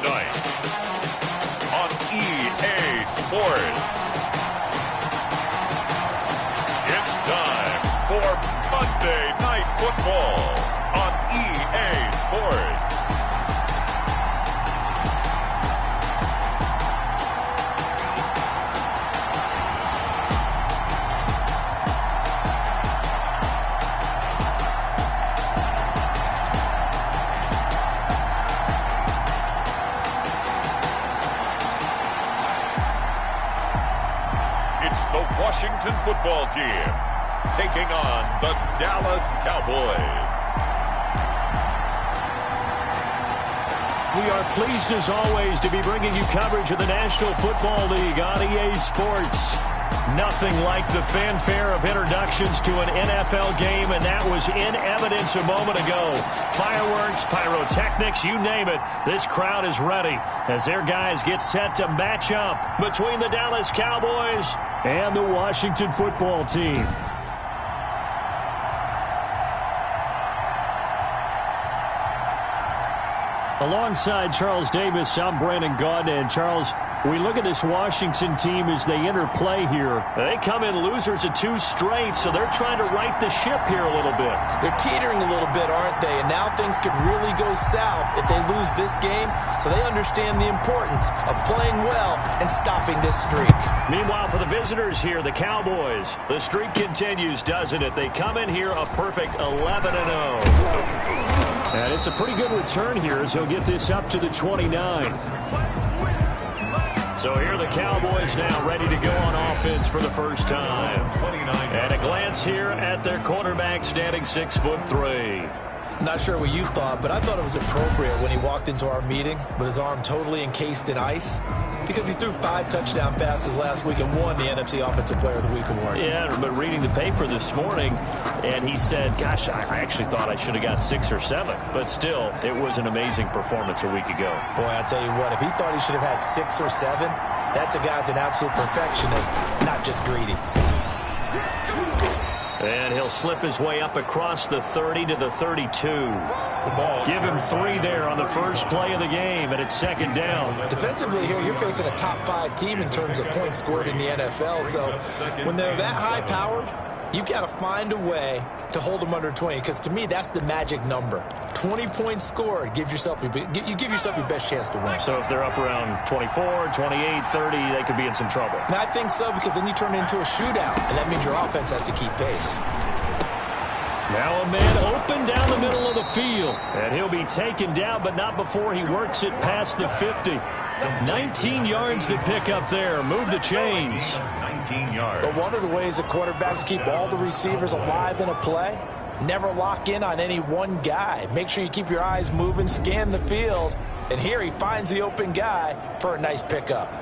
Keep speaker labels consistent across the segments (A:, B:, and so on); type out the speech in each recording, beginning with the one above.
A: tonight on EA Sports. It's time for Monday Night Football on EA Sports. It's the Washington football team taking on the Dallas Cowboys.
B: We are pleased as always to be bringing you coverage of the National Football League on EA Sports. Nothing like the fanfare of introductions to an NFL game, and that was in evidence a moment ago. Fireworks, pyrotechnics, you name it. This crowd is ready as their guys get set to match up between the Dallas Cowboys and the Washington football team. Alongside Charles Davis, I'm Brandon Gaudin. And Charles, we look at this Washington team as they interplay here. They come in losers of 2 straight, so they're trying to right the ship here a little bit.
C: They're teetering a little bit, aren't they? And now things could really go south if they lose this game, so they understand the importance of playing well and stopping this streak.
B: Meanwhile, for the visitors here, the Cowboys, the streak continues, doesn't it? They come in here a perfect 11-0. And it's a pretty good return here as he'll get this up to the 29. So here are the Cowboys now ready to go on offense for the first time. And a glance here at their quarterback standing 6'3".
C: I'm not sure what you thought, but I thought it was appropriate when he walked into our meeting with his arm totally encased in ice, because he threw 5 touchdown passes last week and won the NFC Offensive Player of the Week award.
B: Yeah, but reading the paper this morning, and he said, gosh, I actually thought I should have got 6 or 7. But still, it was an amazing performance a week ago.
C: Boy, I tell you what, if he thought he should have had 6 or 7, that's a guy's an absolute perfectionist, not just greedy.
B: And he'll slip his way up across the 30 to the 32. Give him 3 there on the first play of the game, and it's second down.
C: Defensively here, you're facing a top 5 team in terms of points scored in the NFL. So when they're that high-powered, you've got to find a way to hold them under 20, because to me, that's the magic number. 20 points scored, you give yourself your best chance to win.
B: So if they're up around 24, 28, 30, they could be in some trouble.
C: And I think so, because then you turn it into a shootout, and that means your offense has to keep pace.
B: Now a man open down the middle of the field, and he'll be taken down, but not before he works it past the 50. 19 yards to pick up there. Move the chains.
A: 19 yards.
C: But one of the ways that quarterbacks keep all the receivers alive in a play, never lock in on any one guy. Make sure you keep your eyes moving, scan the field, and here he finds the open guy for a nice pickup.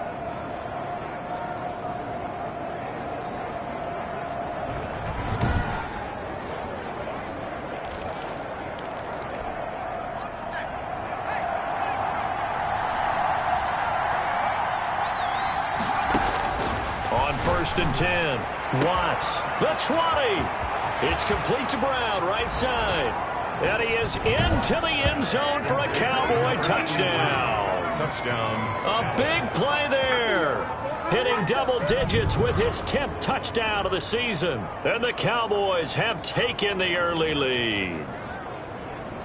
B: First and 10. Watts, the 20. It's complete to Brown, right side. And he is into the end zone for a Cowboy touchdown. A big play there. Hitting double digits with his 10th touchdown of the season. And the Cowboys have taken the early lead.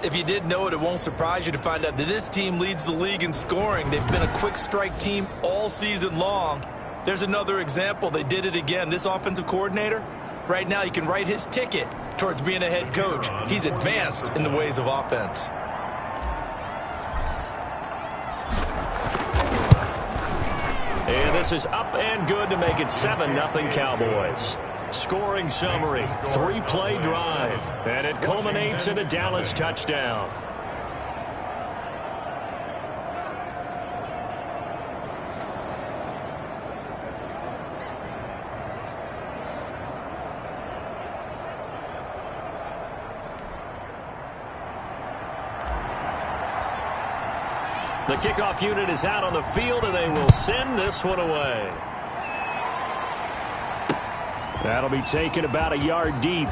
C: If you didn't know it, it won't surprise you to find out that this team leads the league in scoring. They've been a quick strike team all season long. There's another example. They did it again. This offensive coordinator, right now you can write his ticket towards being a head coach. He's advanced in the ways of offense.
B: And this is up and good to make it 7-0 Cowboys. Scoring summary, 3-play drive, and it culminates in a Dallas touchdown. The kickoff unit is out on the field, and they will send this one away. That'll be taken about a yard deep.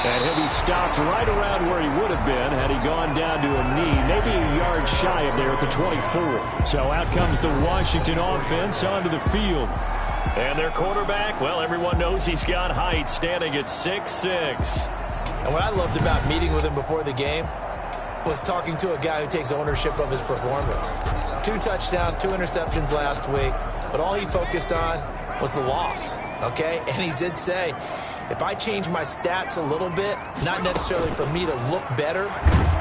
B: And he'll be stopped right around where he would have been had he gone down to a knee, maybe a yard shy of there at the 24. So out comes the Washington offense onto the field. And their quarterback, well, everyone knows he's got height, standing at 6'6".
C: And what I loved about meeting with him before the game was talking to a guy who takes ownership of his performance. 2 touchdowns, 2 interceptions last week, but all he focused on was the loss, okay? And he did say, if I change my stats a little bit, not necessarily for me to look better,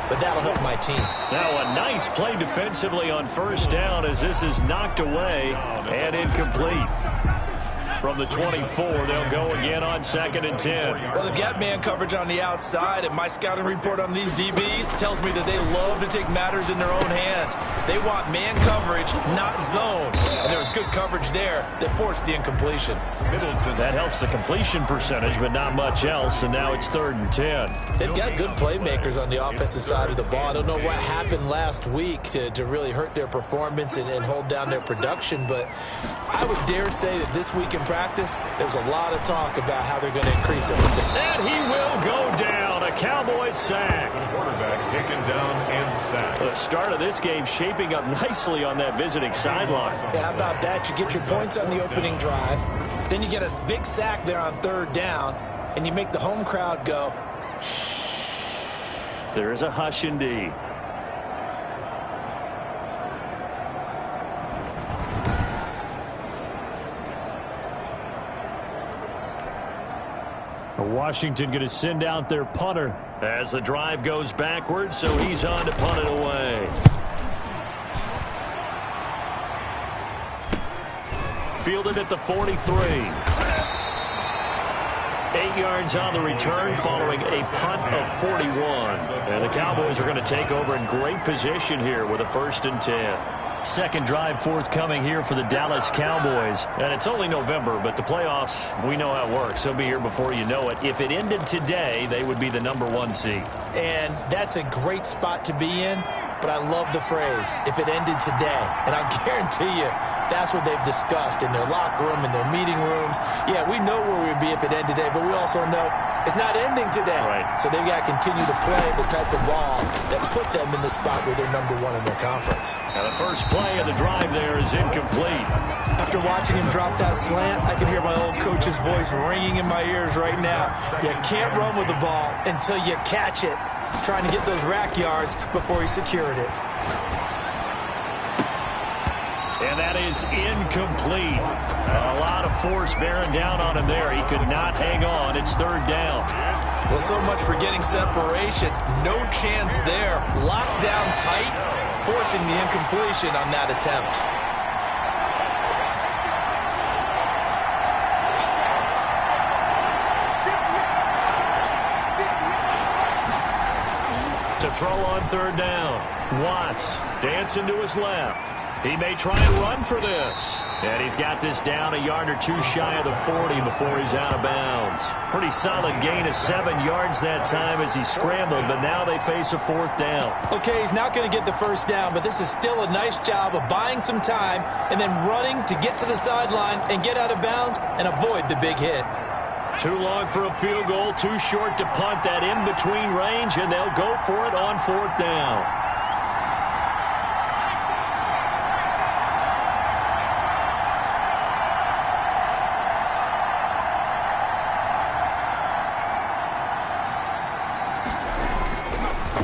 C: but that'll help my team.
B: Now a nice play defensively on first down as this is knocked away and incomplete. From the 24, they'll go again on 2nd and 10.
C: Well, they've got man coverage on the outside, and my scouting report on these DBs tells me that they love to take matters in their own hands. They want man coverage, not zone. And there was good coverage there that forced the incompletion.
B: That helps the completion percentage, but not much else, and now it's 3rd and 10.
C: They've got good playmakers on the offensive side of the ball. I don't know what happened last week to really hurt their performance and hold down their production, but I would dare say that this week in practice, there's a lot of talk about how they're going to increase it.
B: And he will go down. A Cowboys sack.
A: Quarterback taken down and sacked.
B: The start of this game shaping up nicely on that visiting sideline.
C: Yeah, how about that? You get your points on the opening drive. Then you get a big sack there on 3rd down, and you make the home crowd go.
B: There is a hush indeed. Washington going to send out their punter as the drive goes backwards, so he's on to punt it away. Fielded at the 43. 8 yards on the return following a punt of 41. And the Cowboys are going to take over in great position here with a 1st and 10. Second drive forthcoming here for the Dallas Cowboys. And it's only November, but the playoffs, we know how it works. They'll be here before you know it. If it ended today, they would be the #1 seed.
C: And that's a great spot to be in. But I love the phrase, if it ended today. And I guarantee you, that's what they've discussed in their locker room, in their meeting rooms. Yeah, we know where we'd be if it ended today, but we also know it's not ending today.
B: Right.
C: So they've got to continue to play the type of ball that put them in the spot where they're #1 in their conference.
B: Now the first play of the drive there is incomplete.
C: After watching him drop that slant, I can hear my old coach's voice ringing in my ears right now. You can't run with the ball until you catch it. Trying to get those rack yards before he secured it.
B: And that is incomplete. A lot of force bearing down on him there. He could not hang on. It's 3rd down.
C: Well, so much for getting separation. No chance there. Locked down tight, forcing the incompletion on that attempt.
B: To throw on 3rd down. Watts dancing to his left. He may try and run for this. And he's got this down a yard or 2 shy of the 40 before he's out of bounds. Pretty solid gain of 7 yards that time as he scrambled, but now they face a 4th down.
C: Okay, he's not going to get the 1st down, but this is still a nice job of buying some time and then running to get to the sideline and get out of bounds and avoid the big hit.
B: Too long for a field goal, too short to punt that in-between range, and they'll go for it on 4th down.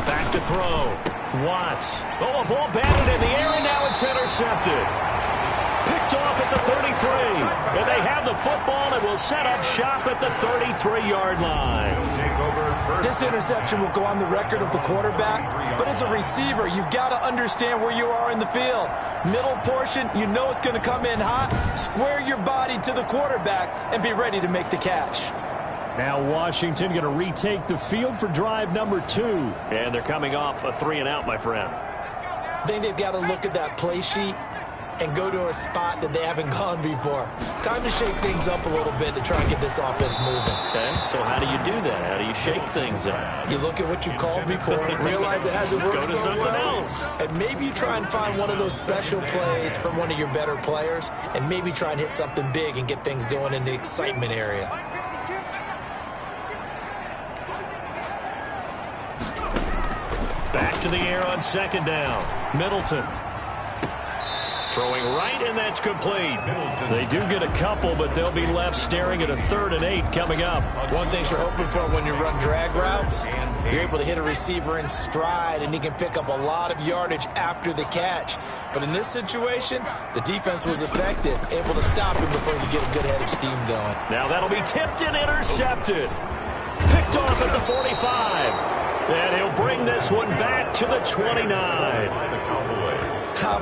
B: Back to throw. Watts. Oh, a ball batted in the air, and now it's intercepted. Picked off at the 33. And they have the football and will set up shop at the 33-yard line.
C: This interception will go on the record of the quarterback, but as a receiver, you've got to understand where you are in the field. Middle portion, you know it's going to come in hot. Square your body to the quarterback and be ready to make the catch.
B: Now Washington going to retake the field for drive number 2. And they're coming off a 3-and-out, my friend.
C: I think they've got to look at that play sheet and go to a spot that they haven't gone before. Time to shake things up a little bit to try and get this offense moving.
B: Okay, so how do you do that? How do you shake things up?
C: You look at what you've called before, realize it hasn't worked
B: Go to
C: so
B: something
C: well,
B: else.
C: and maybe you try and find one of those special plays from one of your better players, and maybe try and hit something big and get things going in the excitement area.
B: to the air on second down. Middleton. Throwing right, and that's complete. They do get a couple, but they'll be left staring at a 3rd and 8 coming up.
C: One thing you're hoping for when you run drag routes, you're able to hit a receiver in stride, and he can pick up a lot of yardage after the catch. But in this situation, the defense was effective, able to stop him before he could get a good head of steam going.
B: Now that'll be tipped and intercepted. Picked off at the 45. And he'll bring this one back to the 29.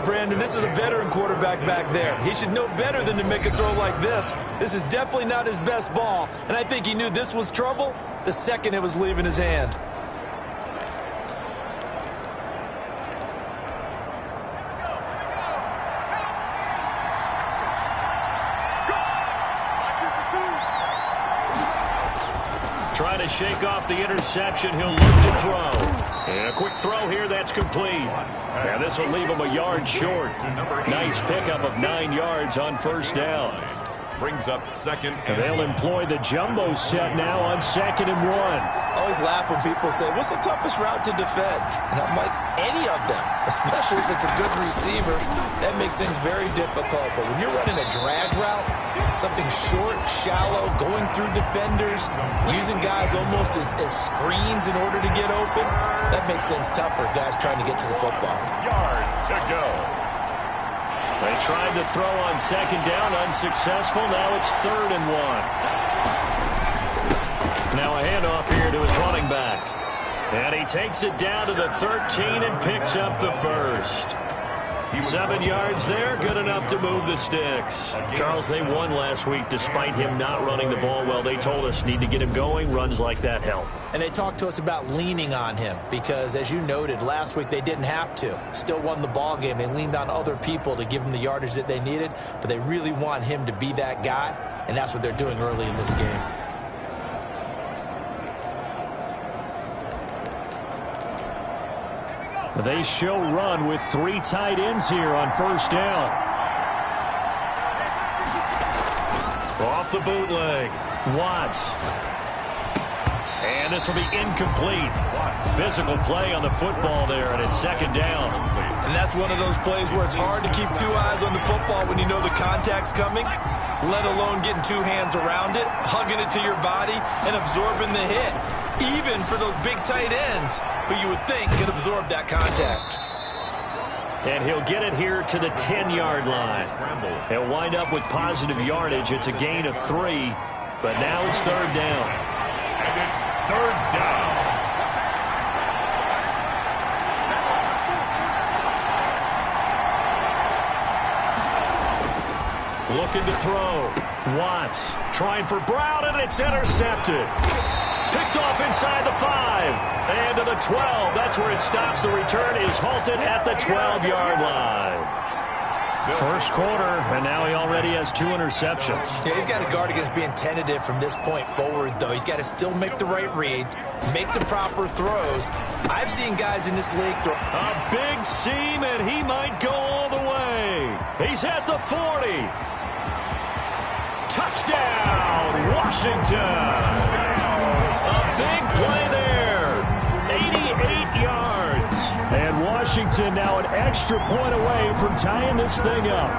C: Brandon, this is a veteran quarterback back there. He should know better than to make a throw like this. This is definitely not his best ball, and I think he knew this was trouble the second it was leaving his hand.
B: Trying to shake off the interception. He'll look to throw. And a quick throw here. That's complete. And this will leave him a yard short. Nice pickup of 9 yards on first down.
A: Brings up second.
B: And they'll employ the jumbo set now on 2nd and 1.
C: I always laugh when people say, what's the toughest route to defend? And I'm like, any of them, especially if it's a good receiver. That makes things very difficult. But when you're running a drag route, something short, shallow, going through defenders, using guys almost as screens in order to get open, that makes things tough for guys trying to get to the football.
A: Yard to go.
B: They tried to throw on 2nd down, unsuccessful. Now it's 3rd and 1. Now a handoff here to his running back. And he takes it down to the 13 and picks up the first. 7 yards there, good enough to move the sticks. Charles, they won last week despite him not running the ball well. They told us need to get him going. Runs like that help.
C: And they talked to us about leaning on him because, as you noted, last week they didn't have to. Still won the ball game. They leaned on other people to give them the yardage that they needed, but they really want him to be that guy, and that's what they're doing early in this game.
B: They show run with 3 tight ends here on first down. Off the bootleg. Watts. And this will be incomplete. Physical play on the football there, and it's 2nd down.
C: And that's one of those plays where it's hard to keep 2 eyes on the football when you know the contact's coming, let alone getting 2 hands around it, hugging it to your body, and absorbing the hit. Even for those big tight ends, who you would think could absorb that contact.
B: And he'll get it here to the 10-yard line. He'll wind up with positive yardage. It's a gain of 3, but now it's 3rd down.
A: And it's 3rd down.
B: Looking to throw. Watts trying for Brown, and it's intercepted. Picked off inside the 5. And to the 12. That's where it stops. The return is halted at the 12-yard line. First quarter, and now he already has 2 interceptions.
C: Yeah, he's got to guard against being tentative from this point forward, though. He's got to still make the right reads, make the proper throws. I've seen guys in this league throw.
B: A big seam, and he might go all the way. He's at the 40. Touchdown, Washington. A big play there. 88 yards. And Washington now an extra point away from tying this thing up.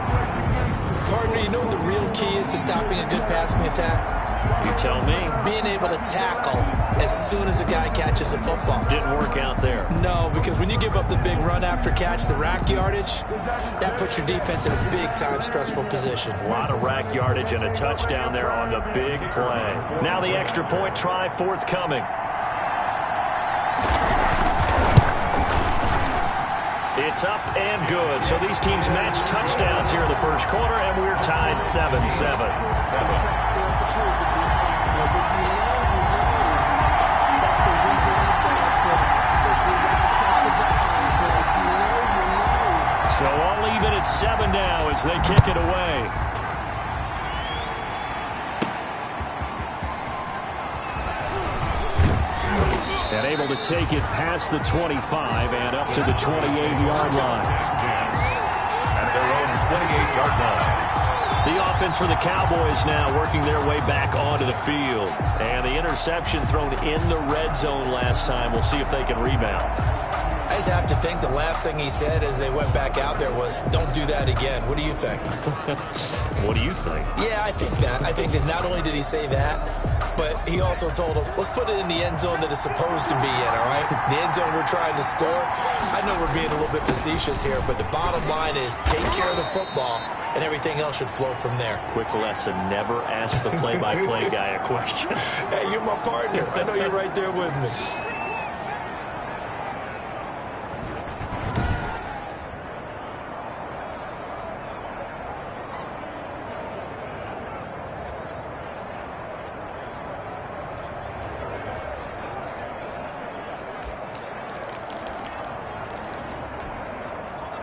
C: Partner, you know what the real key is to stopping a good passing attack?
B: You tell me.
C: Being able to tackle as soon as a guy catches the football.
B: Didn't work out there.
C: No, because when you give up the big run after catch, the rack yardage, that puts your defense in a big-time stressful position.
B: A lot of rack yardage and a touchdown there on the big play. Now the extra point try forthcoming. It's up and good. So these teams match touchdowns here in the first quarter, and we're tied 7-7. So all even at 7 now as they kick it away. And able to take it past the 25 and up to the 28-yard line.
A: At their own 28-yard line.
B: The offense for the Cowboys now working their way back onto the field. And the interception thrown in the red zone last time. We'll see if they can rebound.
C: I just have to think the last thing he said as they went back out there was, don't do that again. What do you think?
B: What do you think?
C: Yeah, I think that. I think that not only did he say that, but he also told him, let's put it in the end zone that it's supposed to be in, all right? The end zone we're trying to score. I know we're being a little bit facetious here, but the bottom line is take care of the football, and everything else should flow from there.
B: Quick lesson, never ask the play-by-play guy a question.
C: Hey, you're my partner. I know you're right there with me.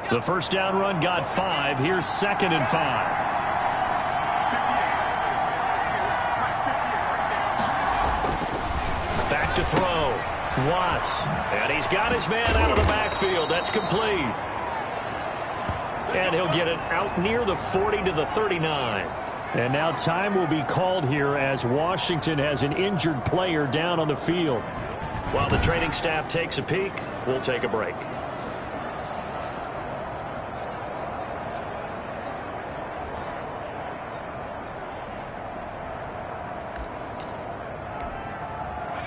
B: The first down run got 5. Here's 2nd and 5. Back to throw. Watts. And he's got his man out of the backfield. That's complete. And he'll get it out near the 40 to the 39. And now time will be called here as Washington has an injured player down on the field. While the training staff takes a peek, we'll take a break.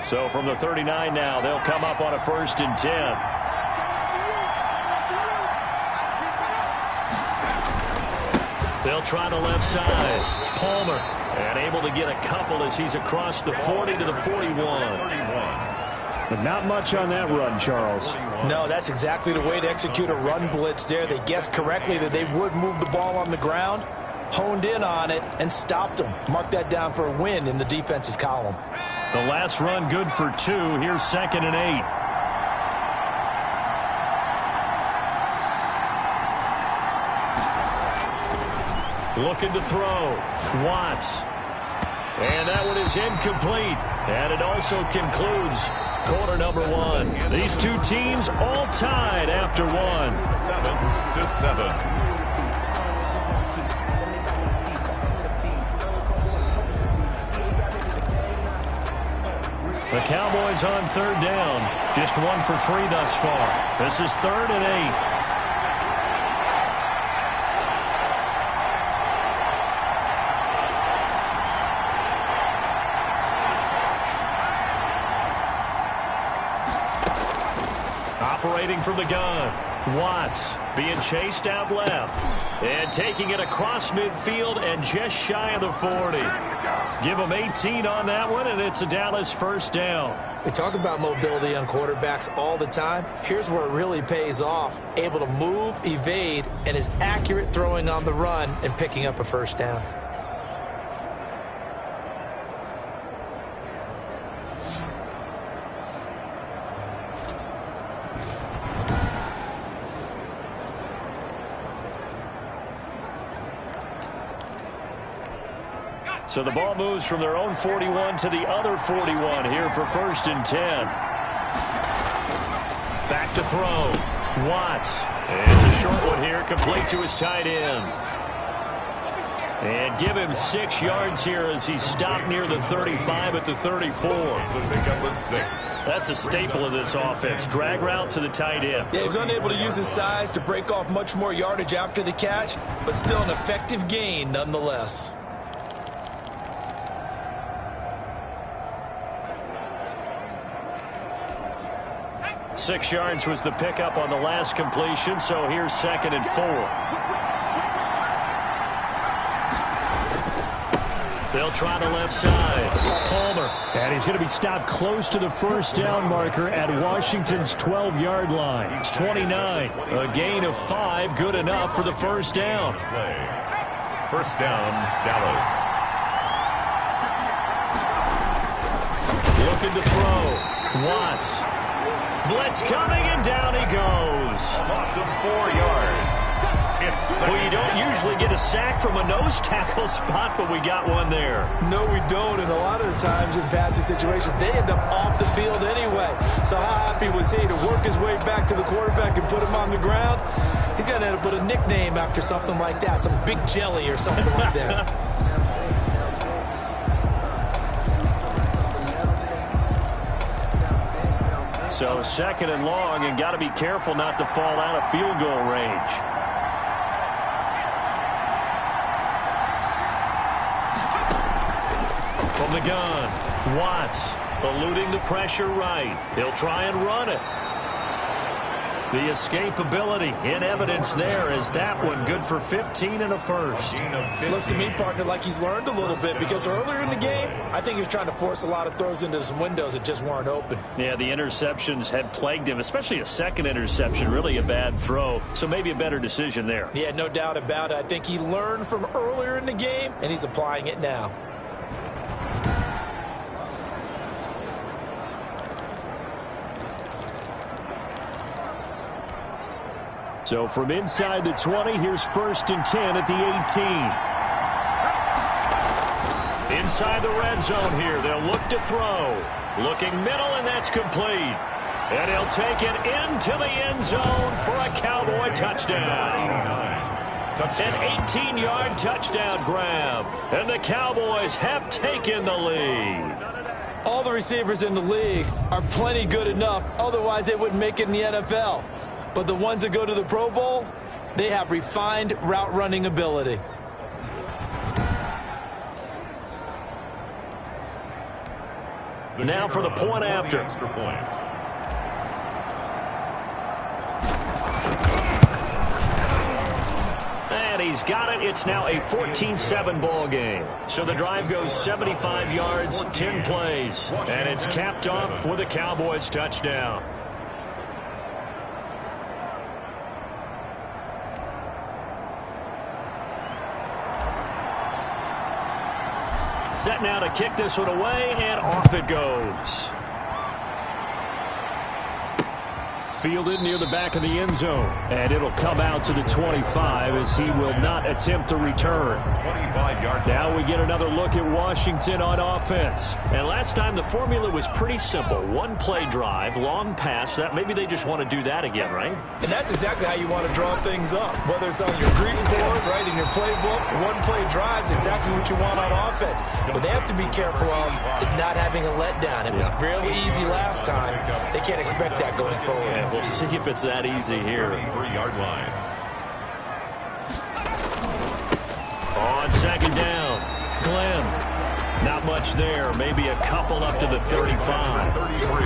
B: So from the 39 now, they'll come up on a 1st and 10. They'll try the left side. Palmer, and able to get a couple as he's across the 40 to the 41. But not much on that run, Charles.
C: No, that's exactly the way to execute a run blitz there. They guessed correctly that they would move the ball on the ground, honed in on it, and stopped them. Mark that down for a win in the defense's column.
B: The last run good for 2. Here's 2nd and 8. Looking to throw. Watts. And that one is incomplete. And it also concludes quarter number 1. These two teams all tied after 1.
A: 7-7.
B: The Cowboys on 3rd down. Just 1 for 3 thus far. This is 3rd and 8. Operating from the gun. Watts being chased out left. And taking it across midfield and just shy of the 40. Give them 18 on that one, and it's a Dallas 1st down.
C: We talk about mobility on quarterbacks all the time. Here's where it really pays off. Able to move, evade, and is accurate throwing on the run and picking up a 1st down.
B: So the ball moves from their own 41 to the other 41 here for 1st and 10. Back to throw. Watts. And it's a short one here, complete to his tight end. And give him 6 yards here as he's stopped near the 35 at the 34. That's a staple of this offense. Drag route to the tight end.
C: Yeah, he was unable to use his size to break off much more yardage after the catch, but still an effective gain nonetheless.
B: 6 yards was the pickup on the last completion, so here's 2nd and 4. They'll try the left side. Palmer. And he's going to be stopped close to the 1st down marker at Washington's 12-yard line. It's 29. A gain of 5, good enough for the 1st down.
A: 1st down, Dallas.
B: Looking to throw. Watts. Blitz coming, and down he goes.
A: Awesome 4 yards.
B: Well, you don't usually get a sack from a nose tackle spot, but we got one there.
C: No, we don't, and a lot of the times in passing situations, they end up off the field anyway. So how happy was he to work his way back to the quarterback and put him on the ground? He's going to end up with a nickname after something like that, some Big Jelly or something like that.
B: So second and long, and got to be careful not to fall out of field goal range. From the gun, Watts eluding the pressure right. He'll try and run it. The escapability in evidence there as that one good for 15 and a first.
C: It looks to me, partner, like he's learned a little bit because earlier in the game, I think he was trying to force a lot of throws into some windows that just weren't open.
B: Yeah, the interceptions had plagued him, especially a second interception, really a bad throw. So maybe a better decision there.
C: Yeah, no doubt about it. I think he learned from earlier in the game, and he's applying it now.
B: So from inside the 20, here's 1st and 10 at the 18. Inside the red zone here, they'll look to throw. Looking middle, and that's complete. And he'll take it into the end zone for a Cowboy touchdown. An 18-yard touchdown grab. And the Cowboys have taken the lead.
C: All the receivers in the league are plenty good enough, otherwise they wouldn't make it in the NFL. But the ones that go to the Pro Bowl, they have refined route running ability.
B: Now for the point after. And he's got it. It's now a 14-7 ball game. So the drive goes 75 yards, 10 plays. And it's capped off with a Cowboys touchdown. Set now to kick this one away, and off it goes. Fielded near the back of the end zone, and it'll come out to the 25 as he will not attempt to return. Now we get another look at Washington on offense. And last time the formula was pretty simple. One play drive, long pass. That maybe they just want to do that again, right?
C: And that's exactly how you want to draw things up. Whether it's on your grease board, right, in your playbook, one play drive's exactly what you want on offense. What they have to be careful of is not having a letdown. It was fairly easy last time. They can't expect that going forward.
B: Yeah, we'll see if it's that easy here.
A: 3-yard line.
B: On second down, Glenn. Not much there. Maybe a couple up to the 35.
A: 33.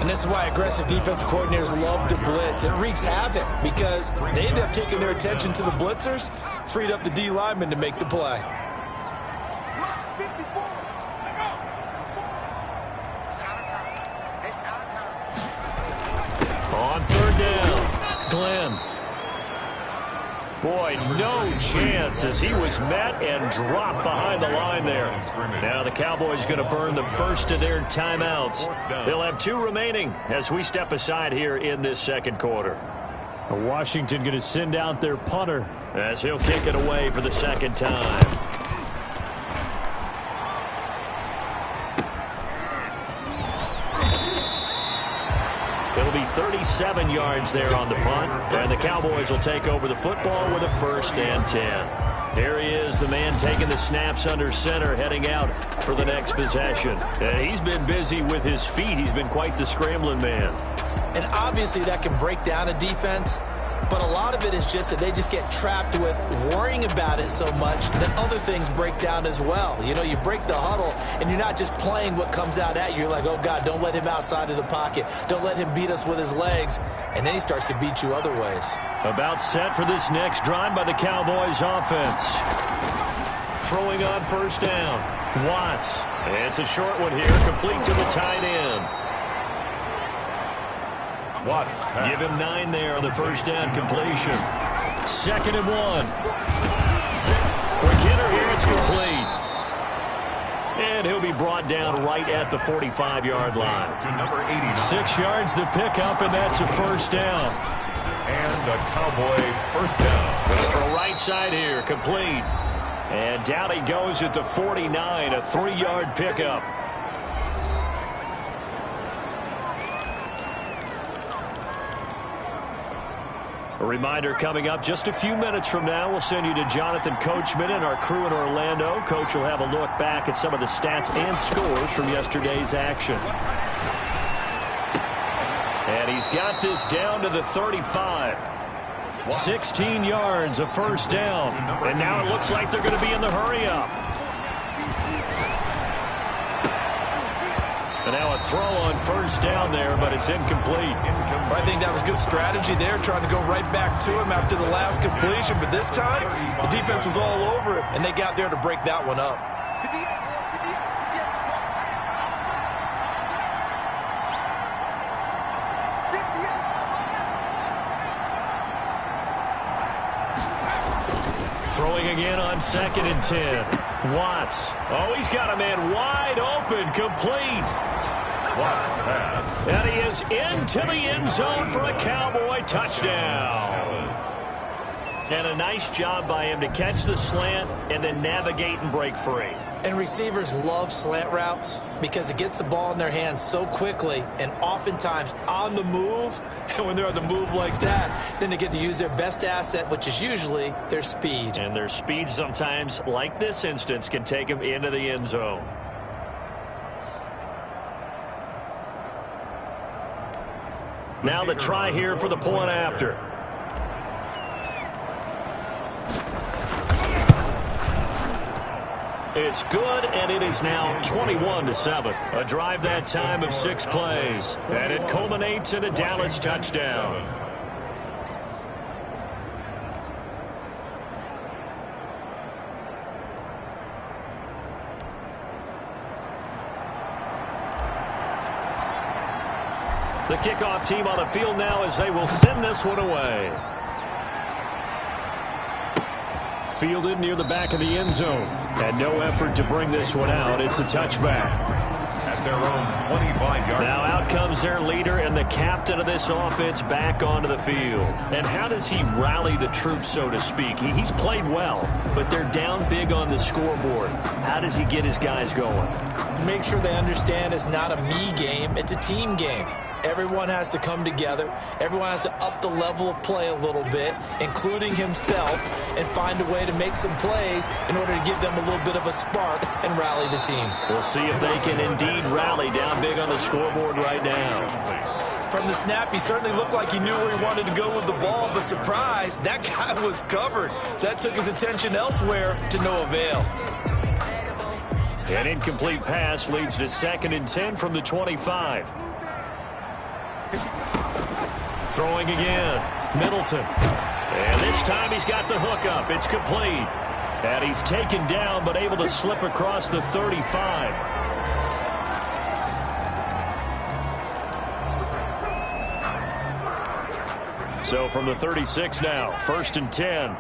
C: And this is why aggressive defensive coordinators love to blitz. It wreaks havoc because they end up taking their attention to the blitzers, freed up the D lineman to make the play.
B: On third down, Glenn. Boy, no chance as he was met and dropped behind the line there. Now the Cowboys going to burn the first of their timeouts. They'll have 2 remaining as we step aside here in this second quarter. Washington going to send out their punter as he'll kick it away for the second time. It'll be 37 yards there on the punt, and the Cowboys will take over the football with a 1st and 10. Here he is, the man taking the snaps under center, heading out for the next possession. And he's been busy with his feet. He's been quite the scrambling man.
C: And obviously that can break down a defense, but a lot of it is just that they just get trapped with worrying about it so much that other things break down as well. You know, you break the huddle, and you're not just playing what comes out at you. You're like, oh, God, don't let him outside of the pocket. Don't let him beat us with his legs. And then he starts to beat you other ways.
B: About set for this next drive by the Cowboys offense. Throwing on first down. Watts. It's a short one here, complete to the tight end.
A: Watts.
B: Give him 9 there on the first down completion. 2nd and 1. Quick hitter here, it's complete. And he'll be brought down right at the 45-yard line.
A: To number 89.
B: 6 yards the pickup, and that's a first down.
A: And a Cowboy first down.
B: Going to throw right side here, complete. And down he goes at the 49, a 3-yard pickup. A reminder coming up just a few minutes from now, we'll send you to Jonathan Coachman and our crew in Orlando. Coach will have a look back at some of the stats and scores from yesterday's action. And he's got this down to the 35. 16 yards, a first down. And now it looks like they're going to be in the hurry-up. And now a throw on first down there, but it's incomplete.
C: I think that was good strategy there, trying to go right back to him after the last completion. But this time, the defense was all over it, and they got there to break that one up.
B: Throwing again on 2nd and 10. Watts. Oh, he's got a man wide open, complete.
A: Watts pass.
B: And he is into the end zone for a Cowboy touchdown. And a nice job by him to catch the slant and then navigate and break free.
C: And receivers love slant routes because it gets the ball in their hands so quickly and oftentimes on the move. And when they're on the move like that, then they get to use their best asset, which is usually their speed.
B: And their speed sometimes, like this instance, can take them into the end zone. Now the try here for the point after. It's good, and it is now 21-7. A drive that time of 6 plays. And it culminates in a Dallas touchdown. The kickoff team on the field now as they will send this one away. Fielded near the back of the end zone. And no effort to bring this one out. It's a touchback.
A: At their own 25-yard.
B: Now out comes their leader and the captain of this offense back onto the field. And how does he rally the troops, so to speak? He's played well, but they're down big on the scoreboard. How does he get his guys going?
C: To make sure they understand it's not a me game, it's a team game. Everyone has to come together. Everyone has to up the level of play a little bit, including himself, and find a way to make some plays in order to give them a little bit of a spark and rally the team.
B: We'll see if they can indeed rally down big on the scoreboard right now.
C: From the snap, he certainly looked like he knew where he wanted to go with the ball, but surprise, that guy was covered. So that took his attention elsewhere to no avail.
B: An incomplete pass leads to 2nd and 10 from the 25. Throwing again. Middleton. And this time he's got the hook up. It's complete. And he's taken down but able to slip across the 35. So from the 36 now, 1st and 10.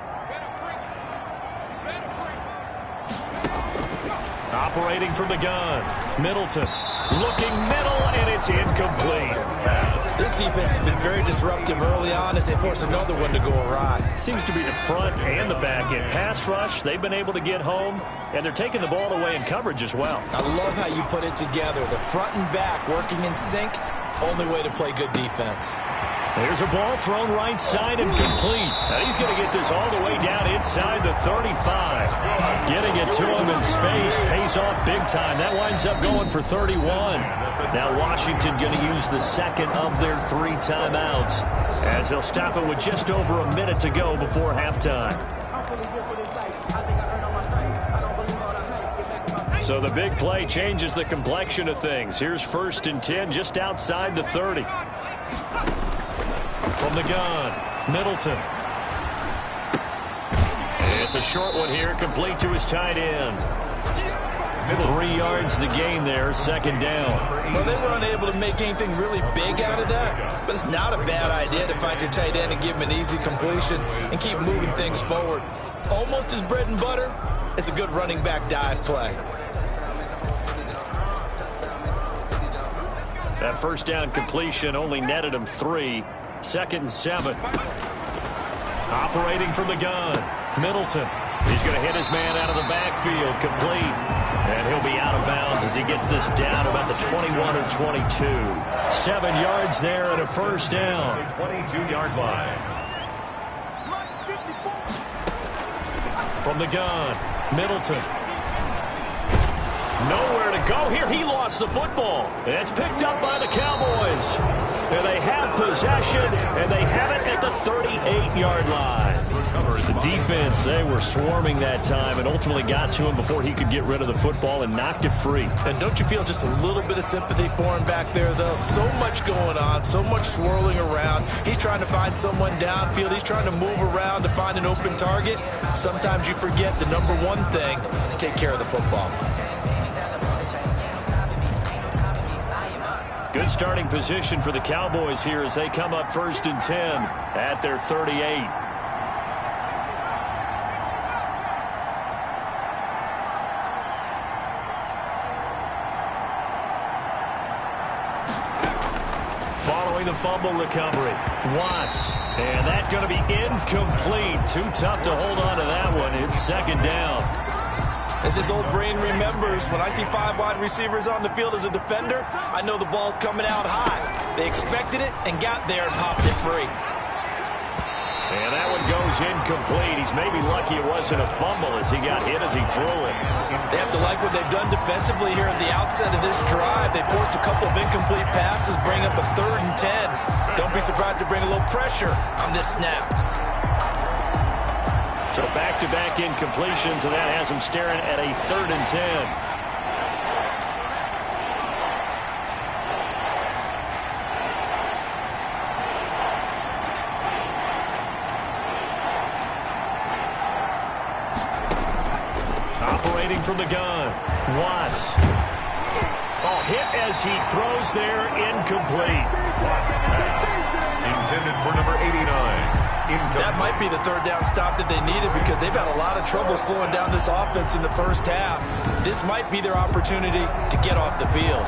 B: Operating from the gun. Middleton. Looking middle, and it's incomplete.
C: This defense has been very disruptive early on as they force another one to go awry.
B: Seems to be the front and the back end. Pass rush, they've been able to get home, and they're taking the ball away in coverage as well.
C: I love how you put it together. The front and back working in sync, only way to play good defense.
B: There's a ball thrown right side and complete. And he's going to get this all the way down inside the 35. Getting it to him in space pays off big time. That winds up going for 31. Now Washington going to use the second of their 3 timeouts as they'll stop it with just over a minute to go before halftime. So the big play changes the complexion of things. Here's 1st and 10 just outside the 30. From the gun, Middleton. It's a short one here, complete to his tight end. 3 yards the gain there, 2nd down.
C: Well, they were unable to make anything really big out of that, but it's not a bad idea to find your tight end and give him an easy completion and keep moving things forward. Almost his bread and butter. It's a good running back dive play.
B: That first down completion only netted him 3. 2nd and 7. Operating from the gun. Middleton. He's going to hit his man out of the backfield. Complete. And he'll be out of bounds as he gets this down about the 21 or 22. 7 yards there and a first down.
A: 22-yard line.
B: From the gun. Middleton. Nowhere to go here. He lost the football. And it's picked up by the Cowboys. And they have possession, and they have it at the 38-yard line. The defense, they were swarming that time and ultimately got to him before he could get rid of the football and knocked it free.
C: And don't you feel just a little bit of sympathy for him back there, though? So much going on, so much swirling around. He's trying to find someone downfield. He's trying to move around to find an open target. Sometimes you forget the number one thing, take care of the football.
B: Good starting position for the Cowboys here as they come up 1st and 10 at their 38. Following the fumble recovery, Watts. And that's going to be incomplete. Too tough to hold on to that one. It's 2nd down.
C: As his old brain remembers, when I see 5 wide receivers on the field as a defender, I know the ball's coming out high. They expected it and got there and popped it free.
B: And that one goes incomplete. He's maybe lucky it wasn't a fumble as he got hit as he threw it.
C: They have to like what they've done defensively here at the outset of this drive. They forced a couple of incomplete passes, bring up a 3rd and 10. Don't be surprised to bring a little pressure on this snap.
B: So back-to-back incompletions, and that has him staring at a 3rd and 10. Operating from the gun, Watts. Oh, hit as he throws there, incomplete.
A: Intended for number 89.
C: That might be the 3rd down stop that they needed because they've had a lot of trouble slowing down this offense in the first half. This might be their opportunity to get off the field.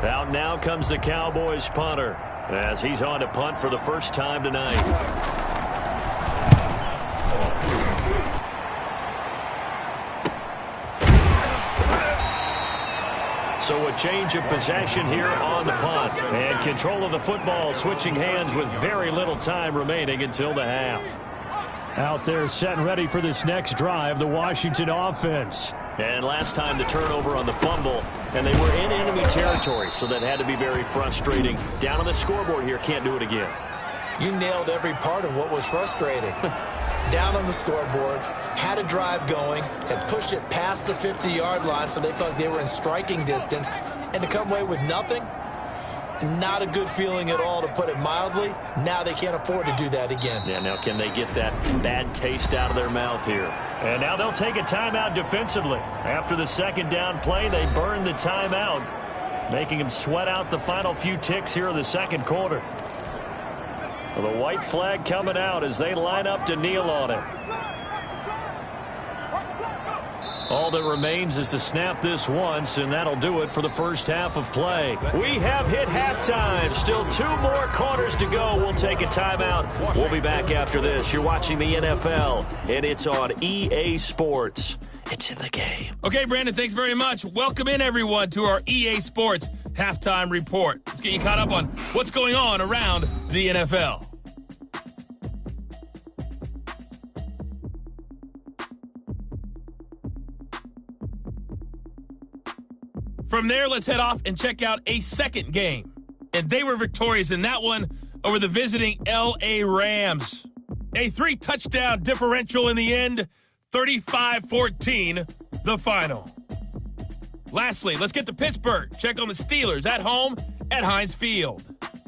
B: Out now comes the Cowboys punter as he's on to punt for the first time tonight. So a change of possession here on the punt. And control of the football switching hands with very little time remaining until the half. Out there set and ready for this next drive, the Washington offense. And last time the turnover on the fumble, and they were in enemy territory, so that had to be very frustrating. Down on the scoreboard here, can't do it again.
C: You nailed every part of what was frustrating. Down on the scoreboard, had a drive going, had pushed it past the 50-yard line so they felt like they were in striking distance, and to come away with nothing, not a good feeling at all, to put it mildly. Now they can't afford to do that again.
B: Yeah, now can they get that bad taste out of their mouth here? And now they'll take a timeout defensively. After the 2nd down play, they burn the timeout, making them sweat out the final few ticks here in the 2nd quarter. Well, the white flag coming out as they line up to kneel on it. All that remains is to snap this once, and that'll do it for the first half of play. We have hit halftime. Still 2 more quarters to go. We'll take a timeout. We'll be back after this. You're watching the NFL, and it's on EA Sports. It's in the game.
D: Okay, Brandon, thanks very much. Welcome in, everyone, to our EA Sports Halftime Report. Let's get you caught up on what's going on around the NFL. From there, let's head off and check out a second game. And they were victorious in that one over the visiting L.A. Rams. A 3-touchdown differential in the end, 35-14, the final. Lastly, let's get to Pittsburgh. Check on the Steelers at home at Heinz Field.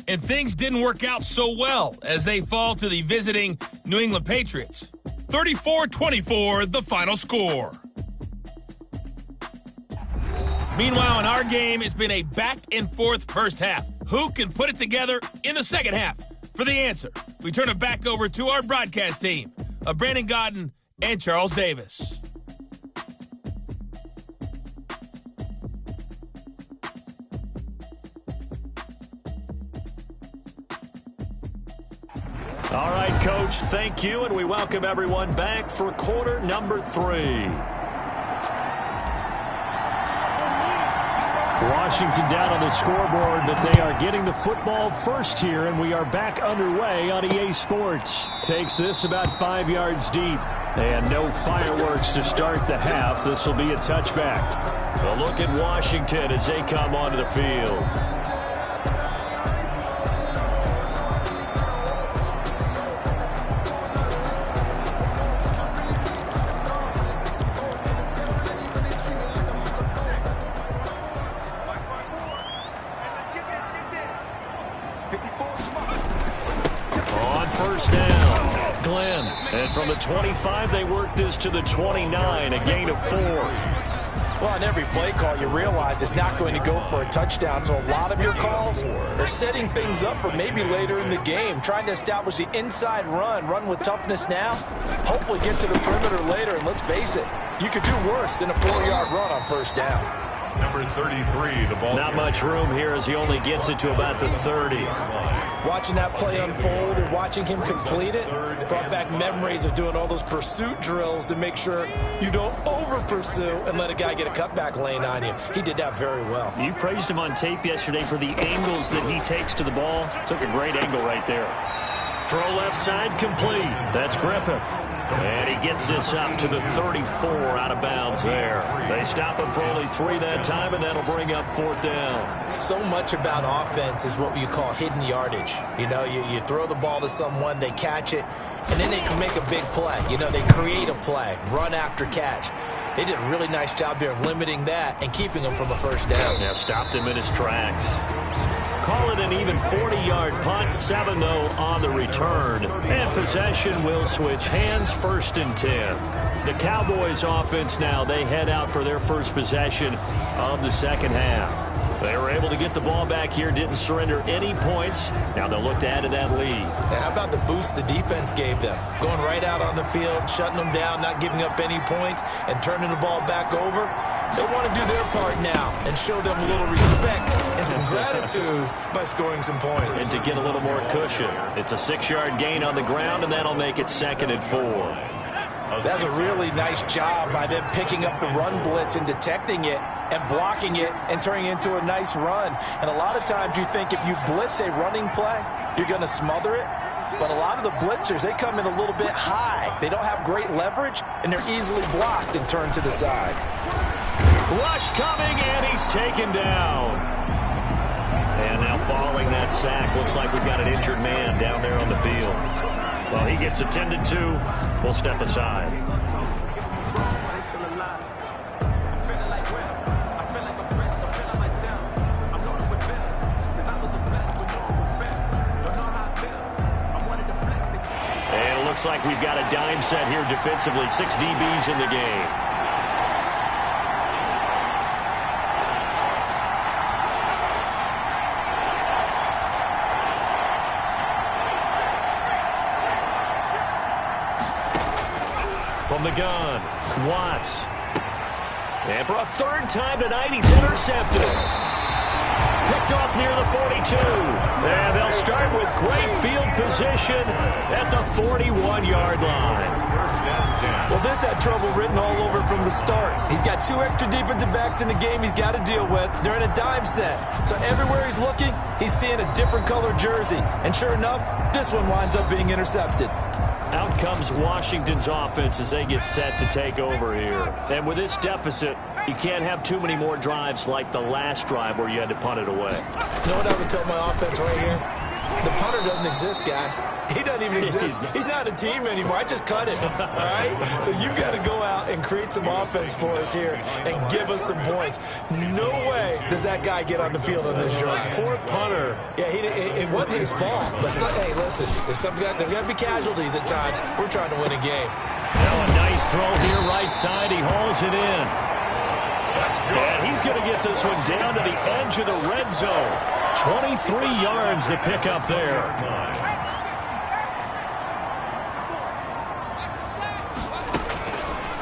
D: And things didn't work out so well as they fall to the visiting New England Patriots. 34-24, the final score. Meanwhile, in our game, it's been a back-and-forth first half. Who can put it together in the second half? For the answer, we turn it back over to our broadcast team of Brandon Godden and Charles Davis.
B: All right, Coach, thank you, and we welcome everyone back for quarter number 3. Washington down on the scoreboard, but they are getting the football first here, and we are back underway on EA Sports. Takes this about 5 yards deep. And no fireworks to start the half. This will be a touchback. A look at Washington as they come onto the field. On first down, Glenn. And from the 25, they work this to the 29, a gain of 4.
C: Well, on every play call, you realize it's not going to go for a touchdown. So a lot of your calls are setting things up for maybe later in the game, trying to establish the inside run with toughness now, hopefully get to the perimeter later. And let's face it, you could do worse than a 4-yard run on first down.
A: Number 33, the ball.
B: Not much room here as he only gets it to about the 30.
C: Watching that play unfold and watching him complete it brought back memories of doing all those pursuit drills to make sure you don't over-pursue and let a guy get a cutback lane on you. He did that very well.
B: You praised him on tape yesterday for the angles that he takes to the ball. Took a great angle right there. Throw left side complete. That's Griffith. And he gets this up to the 34 out of bounds there. They stop him for only 3 that time, and that'll bring up 4th down.
C: So much about offense is what you call hidden yardage. You know, you throw the ball to someone, they catch it, and then they can make a big play. You know, they create a play, run after catch. They did a really nice job there of limiting that and keeping him from a first down.
B: Yeah, stopped him in his tracks. Call it an even 40-yard punt, 7 though on the return. And possession will switch hands, 1st and 10. The Cowboys offense now, they head out for their first possession of the second half. They were able to get the ball back here, didn't surrender any points. Now they'll look to add to that lead.
C: Yeah, how about the boost the defense gave them? Going right out on the field, shutting them down, not giving up any points, and turning the ball back over. They want to do their part now and show them a little respect and some gratitude by scoring some points.
B: And to get a little more cushion. It's a 6-yard gain on the ground, and that'll make it 2nd and 4.
C: That's a really nice job by them picking up the run blitz and detecting it and blocking it and turning it into a nice run. And a lot of times you think if you blitz a running play, you're going to smother it. But a lot of the blitzers, they come in a little bit high. They don't have great leverage, and they're easily blocked and turned to the side.
B: Rush coming, and he's taken down. And now following that sack, looks like we've got an injured man down there on the field. Well, he gets attended to. We'll step aside. And it looks like we've got a dime set here defensively. 6 DBs in the game. From the gun, Watts. And for a 3rd time tonight, he's intercepted. Picked off near the 42. And they'll start with great field position at the 41-yard line.
C: Well, this had trouble written all over from the start. He's got 2 extra defensive backs in the game he's got to deal with. They're in a dime set. So everywhere he's looking, he's seeing a different color jersey. And sure enough, this one winds up being intercepted.
B: Out comes Washington's offense as they get set to take over here. And with this deficit, you can't have too many more drives like the last drive where you had to punt it away.
C: You know what I would tell my offense right here? The punter doesn't exist, guys. He doesn't even exist. He's not a team anymore. I just cut him, all right? So you've got to go out and create some offense for us here and give us some points. No way does that guy get on the field on this drive.
B: Poor punter.
C: Yeah, it wasn't his fault. But, hey, listen, there's got to be casualties at times. We're trying to win a game.
B: Now a nice throw here right side. He hauls it in. And he's going to get this one down to the edge of the red zone. 23 yards to pick up there.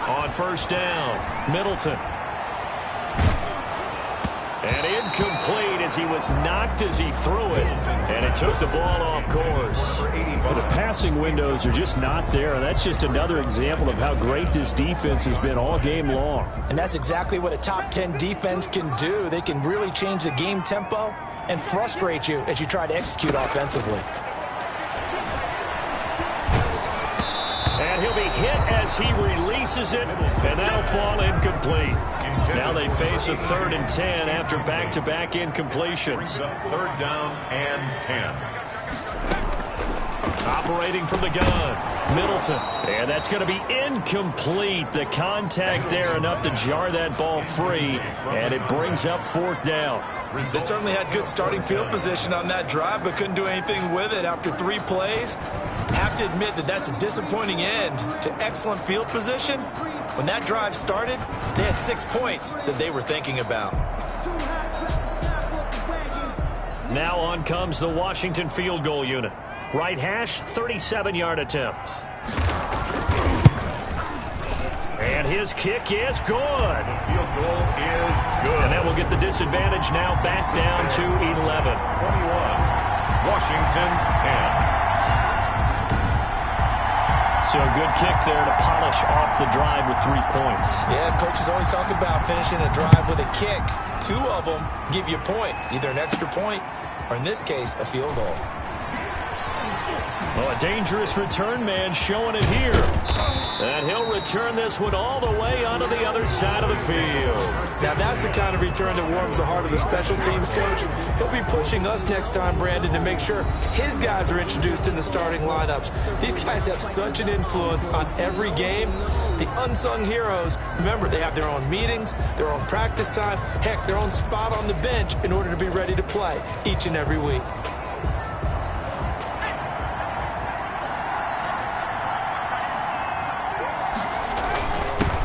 B: On first down, Middleton. And incomplete as he was knocked as he threw it. And it took the ball off course. Well, the passing windows are just not there. That's just another example of how great this defense has been all game long.
C: And that's exactly what a top 10 defense can do. They can really change the game tempo and frustrate you as you try to execute offensively.
B: And he'll be hit as as he releases it, and that'll fall incomplete. Now they face a 3rd and 10 after back-to-back incompletions.
A: 3rd down and 10.
B: Operating from the gun, Middleton. And that's going to be incomplete. The contact there enough to jar that ball free, and it brings up 4th down.
C: They certainly had good starting field position on that drive, but couldn't do anything with it after 3 plays. Have to admit that that's a disappointing end to excellent field position. When that drive started, they had 6 points that they were thinking about.
B: Now on comes the Washington field goal unit. Right hash, 37-yard attempt. And his kick is good.
A: The field goal is good.
B: And that will get the disadvantage now back down to 11.
A: 21. Washington 10.
B: So a good kick there to polish off the drive with 3 points.
C: Yeah, coaches always talk about finishing a drive with a kick. 2 of them give you points, either an extra point or, in this case, a field goal.
B: Oh, a dangerous return man showing it here. And he'll return this one all the way onto the other side of the field.
C: Now, that's the kind of return that warms the heart of the special teams coach. He'll be pushing us next time, Brandon, to make sure his guys are introduced in the starting lineups. These guys have such an influence on every game. The unsung heroes, remember, they have their own meetings, their own practice time, heck, their own spot on the bench in order to be ready to play each and every week.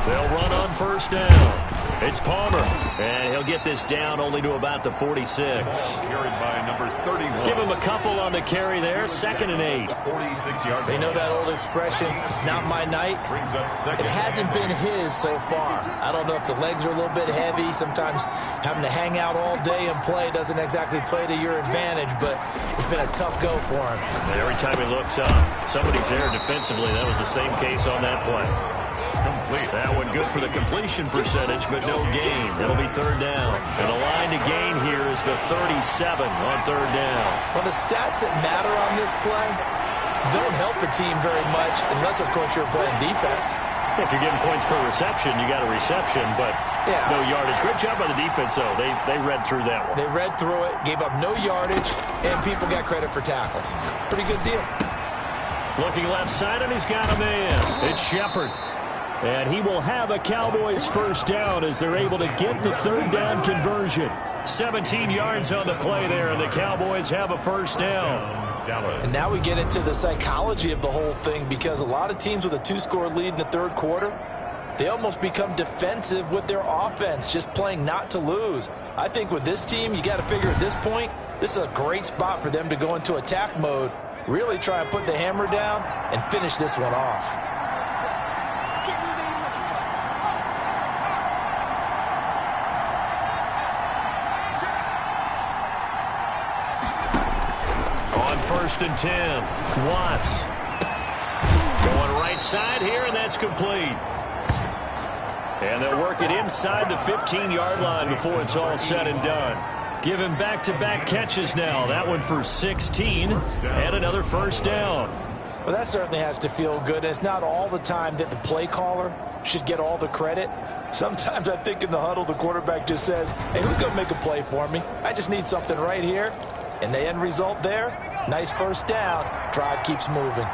B: They'll run on 1st down. It's Palmer, and he'll get this down only to about the 46.
A: Carried by number 31.
B: Give him a couple on the carry there, 2nd and 8.
A: 46-yard.
C: They know that old expression, it's not my night.
A: Brings up 2nd.
C: It hasn't been his so far. I don't know if the legs are a little bit heavy. Sometimes having to hang out all day and play doesn't exactly play to your advantage, but it's been a tough go for him.
B: And every time he looks up, somebody's there defensively. That was the same case on that play.
A: Complete.
B: That one good for the completion percentage, but no gain. It'll be 3rd down. And the line to gain here is the 37 on 3rd down.
C: Well, the stats that matter on this play don't help the team very much unless, of course, you're playing defense.
B: If you're getting points per reception, you got a reception, but no yardage. Great job by the defense, though. They read through that one.
C: They read through it, gave up no yardage, and people got credit for tackles. Pretty good deal.
B: Looking left side, and he's got a man. It's Shepard. And he will have a Cowboys 1st down as they're able to get the 3rd down conversion. 17 yards on the play there, and the Cowboys have a 1st down.
C: And now we get into the psychology of the whole thing, because a lot of teams with a 2-score lead in the 3rd quarter, they almost become defensive with their offense, just playing not to lose. I think with this team, you got to figure at this point, this is a great spot for them to go into attack mode, really try and put the hammer down and finish this one off.
B: On 1st and 10, Watts. Going right side here, and that's complete. And they'll work it inside the 15-yard line before it's all said and done. Give him back-to-back catches now. That one for 16, and another 1st down.
C: Well, that certainly has to feel good. And it's not all the time that the play caller should get all the credit. Sometimes I think in the huddle, the quarterback just says, hey, who's going to make a play for me? I just need something right here. And the end result there, nice 1st down. Drive keeps moving.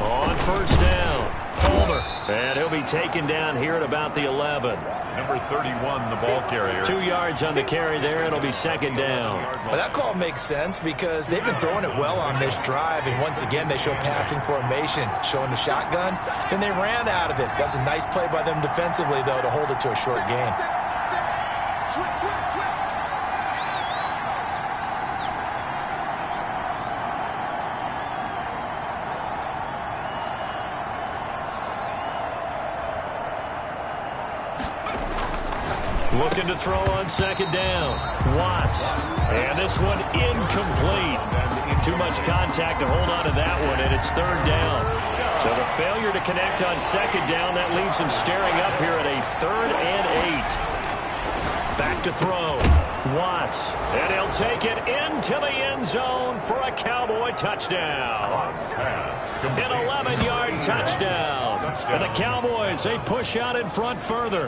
B: On 1st down, Palmer. And he'll be taken down here at about the 11.
A: Number 31, the ball carrier.
B: 2 yards on the carry there. It'll be 2nd down.
C: Well, that call makes sense because they've been throwing it well on this drive. And once again, they show passing formation, showing the shotgun. Then they ran out of it. That's a nice play by them defensively, though, to hold it to a short game.
B: Looking to throw on 2nd down. Watts. And this one incomplete. Too much contact to hold on to that one, and it's 3rd down. So the failure to connect on 2nd down, that leaves him staring up here at a 3rd and 8. Back to throw. Watts, and he'll take it into the end zone for a Cowboy touchdown. An 11-yard touchdown. And the Cowboys, they push out in front further.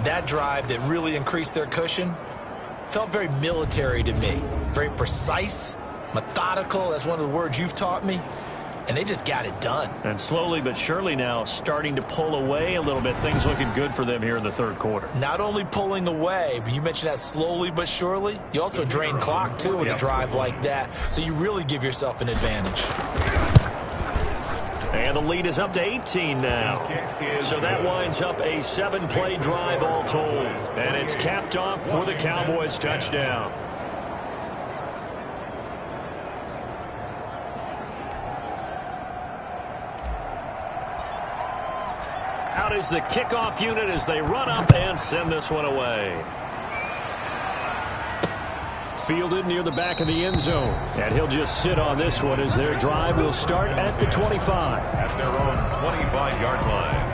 C: That drive that really increased their cushion felt very military to me. Very precise, methodical. That's one of the words you've taught me. And they just got it done.
B: And slowly but surely now starting to pull away a little bit. Things looking good for them here in the third quarter.
C: Not only pulling away, but you mentioned that slowly but surely. You also drain clock, too, with a drive like that. So you really give yourself an advantage.
B: And the lead is up to 18 now. So that winds up a 7-play drive all told. And it's capped off for the Cowboys touchdown. Out is the kickoff unit as they run up and send this one away. Fielded near the back of the end zone. And he'll just sit on this one as their drive will start at the 25.
A: At their own 25-yard line.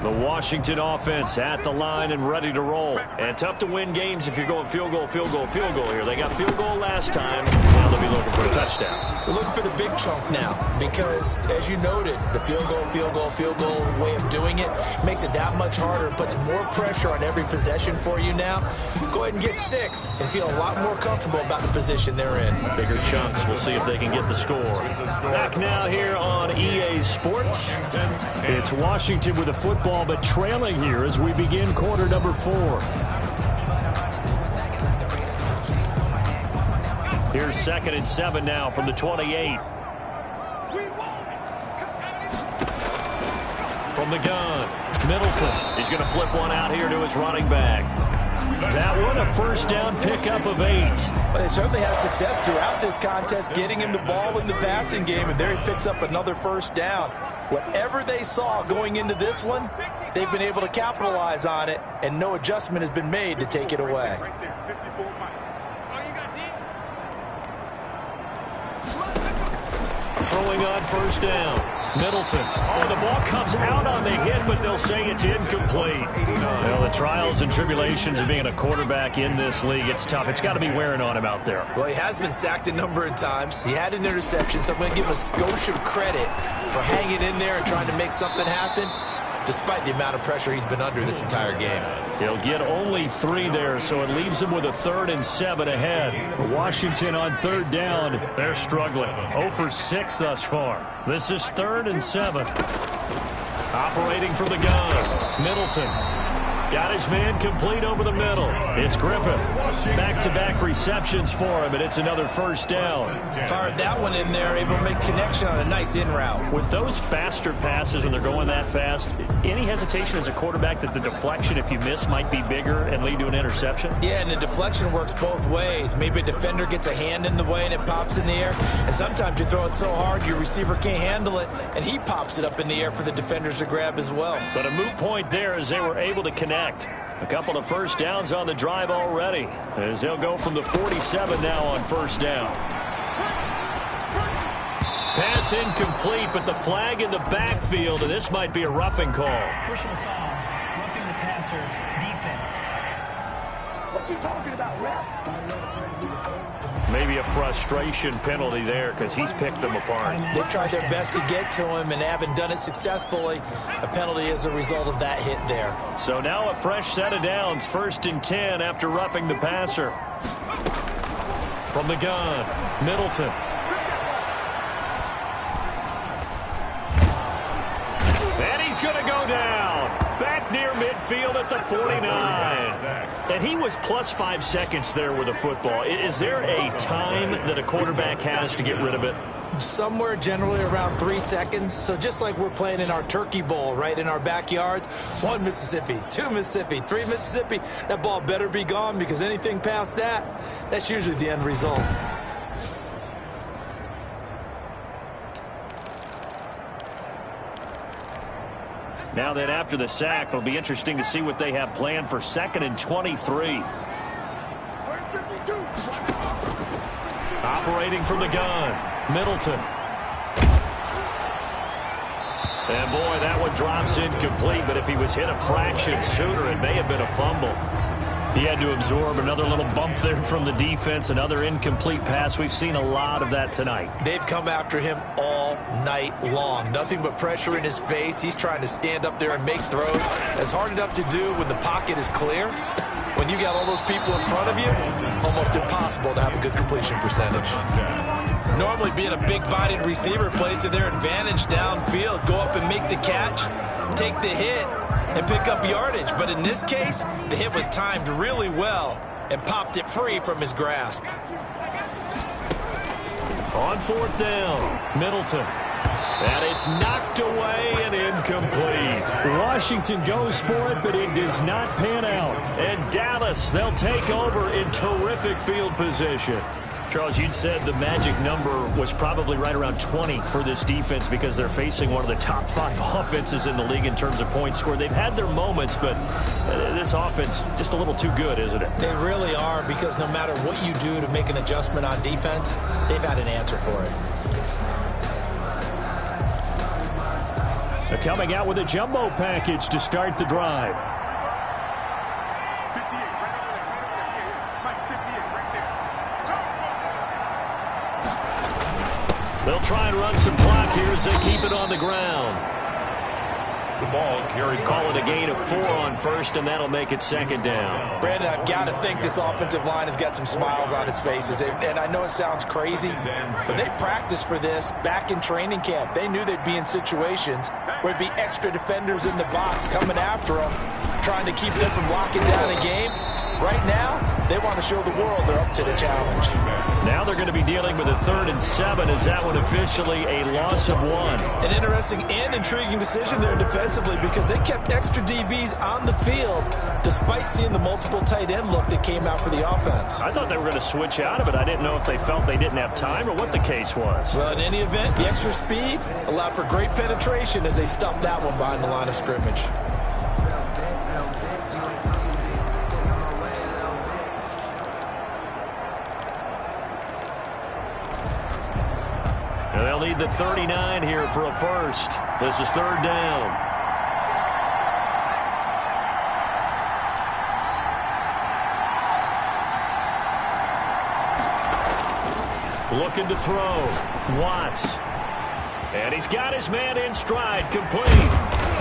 B: The Washington offense at the line and ready to roll. And tough to win games if you're going field goal, field goal, field goal here. They got field goal last time. Now they'll be looking for a touchdown.
C: We're looking for the big chunk now because, as you noted, the field goal way of doing it makes it that much harder and puts more pressure on every possession for you now. Go ahead and get 6 and feel a lot more comfortable about the position they're in.
B: Bigger chunks. We'll see if they can get the score. Back now here on EA Sports. It's Washington with a football, but trailing here as we begin quarter number 4. Here's 2nd and 7 now from the 28. From the gun, Middleton. He's going to flip one out here to his running back. That one a first down pickup of 8.
C: But they certainly had success throughout this contest getting him the ball in the passing game, and there he picks up another first down. Whatever they saw going into this one, they've been able to capitalize on it, and no adjustment has been made to take it away.
B: Throwing on first down. Middleton. Oh, the ball comes out on the hit, but they'll say it's incomplete. Well, the trials and tribulations of being a quarterback in this league, it's tough. It's got to be wearing on him out there.
C: Well, he has been sacked a number of times. He had an interception, so I'm going to give him a skosh of credit for hanging in there and trying to make something happen, despite the amount of pressure he's been under this entire game.
B: He'll get only 3 there, so it leaves him with a 3rd and 7 ahead. Washington on 3rd down. They're struggling. 0 for 6 thus far. This is 3rd and 7. Operating from the gun. Middleton. Got his man complete over the middle. It's Griffith. Back-to-back receptions for him, and it's another first down.
C: Fired that one in there, able to make connection on a nice in route.
B: With those faster passes when they're going that fast, any hesitation as a quarterback that the deflection, if you miss, might be bigger and lead to an interception?
C: Yeah, and the deflection works both ways. Maybe a defender gets a hand in the way and it pops in the air. And sometimes you throw it so hard your receiver can't handle it, and he pops it up in the air for the defenders to grab as well.
B: But a moot point there as they were able to connect. A couple of first downs on the drive already as they'll go from the 47 now on first down. Pass incomplete, but the flag in the backfield, and this might be a roughing call.
E: Personal foul, roughing the passer, defense.
F: What you talking about, ref?
B: Maybe a frustration penalty there because he's picked them apart.
C: They've tried their best to get to him and haven't done it successfully. A penalty is a result of that hit there.
B: So now a fresh set of downs, 1st and 10 after roughing the passer. From the gun, Middleton. And he's going to go down. Back near midfield at the 49. And he was plus 5 seconds there with a football. Is there a time that a quarterback has to get rid of it?
C: Somewhere generally around 3 seconds. So just like we're playing in our turkey bowl, right, in our backyards, 1 Mississippi, 2 Mississippi, 3 Mississippi, that ball better be gone because anything past that, that's usually the end result.
B: Now then, after the sack, it'll be interesting to see what they have planned for 2nd and 23. Operating from the gun, Middleton. And, boy, that one drops incomplete, but if he was hit a fraction sooner, it may have been a fumble. He had to absorb another little bump there from the defense, another incomplete pass. We've seen a lot of that tonight.
C: They've come after him all night long. Nothing but pressure in his face. He's trying to stand up there and make throws. It's hard enough to do when the pocket is clear. When you got all those people in front of you, almost impossible to have a good completion percentage. Normally being a big-bodied receiver plays to their advantage downfield. Go up and make the catch, take the hit, and pick up yardage. But in this case, the hit was timed really well and popped it free from his grasp.
B: On fourth down, Middleton. And it's knocked away and incomplete. Washington goes for it, but it does not pan out. And Dallas, they'll take over in terrific field position. Charles, you'd said the magic number was probably right around 20 for this defense because they're facing one of the top 5 offenses in the league in terms of points scored. They've had their moments, but this offense just a little too good, isn't it?
C: They really are, because no matter what you do to make an adjustment on defense, they've had an answer for it.
B: They're coming out with a jumbo package to start the drive. They'll try and run some clock here as they keep it on the ground.
A: The ball carried.
B: Call it a gain of 4 on first, and that'll make it second down.
C: Brandon, I've got to think this offensive line has got some smiles on its faces. And I know it sounds crazy, but they practiced for this back in training camp. They knew they'd be in situations where there'd be extra defenders in the box coming after them, trying to keep them from locking down a game. Right now, they want to show the world they're up to the challenge.
B: Now they're going to be dealing with a 3rd and 7 as that one officially a loss of 1.
C: An interesting and intriguing decision there defensively, because they kept extra DBs on the field despite seeing the multiple tight end look that came out for the offense.
B: I thought they were going to switch out of it. I didn't know if they felt they didn't have time or what the case was.
C: Well, in any event, the extra speed allowed for great penetration as they stuffed that one behind the line of scrimmage.
B: And they'll need the 39 here for a first. This is 3rd down. Looking to throw. Watts. And he's got his man in stride, complete.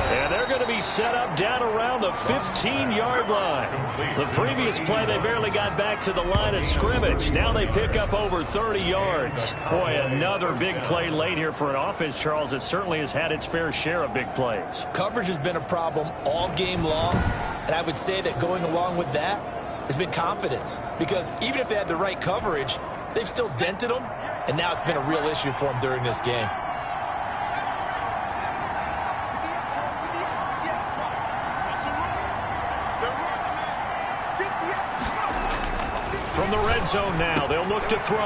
B: And they're going to be set up down around the 15-yard line. The previous play, they barely got back to the line of scrimmage. Now they pick up over 30 yards. Boy, another big play late here for an offense, Charles, that certainly has had its fair share of big plays.
C: Coverage has been a problem all game long, and I would say that going along with that has been confidence. Because even if they had the right coverage, they've still dented them, and now it's been a real issue for them during this game.
B: From the red zone now, they'll look to throw.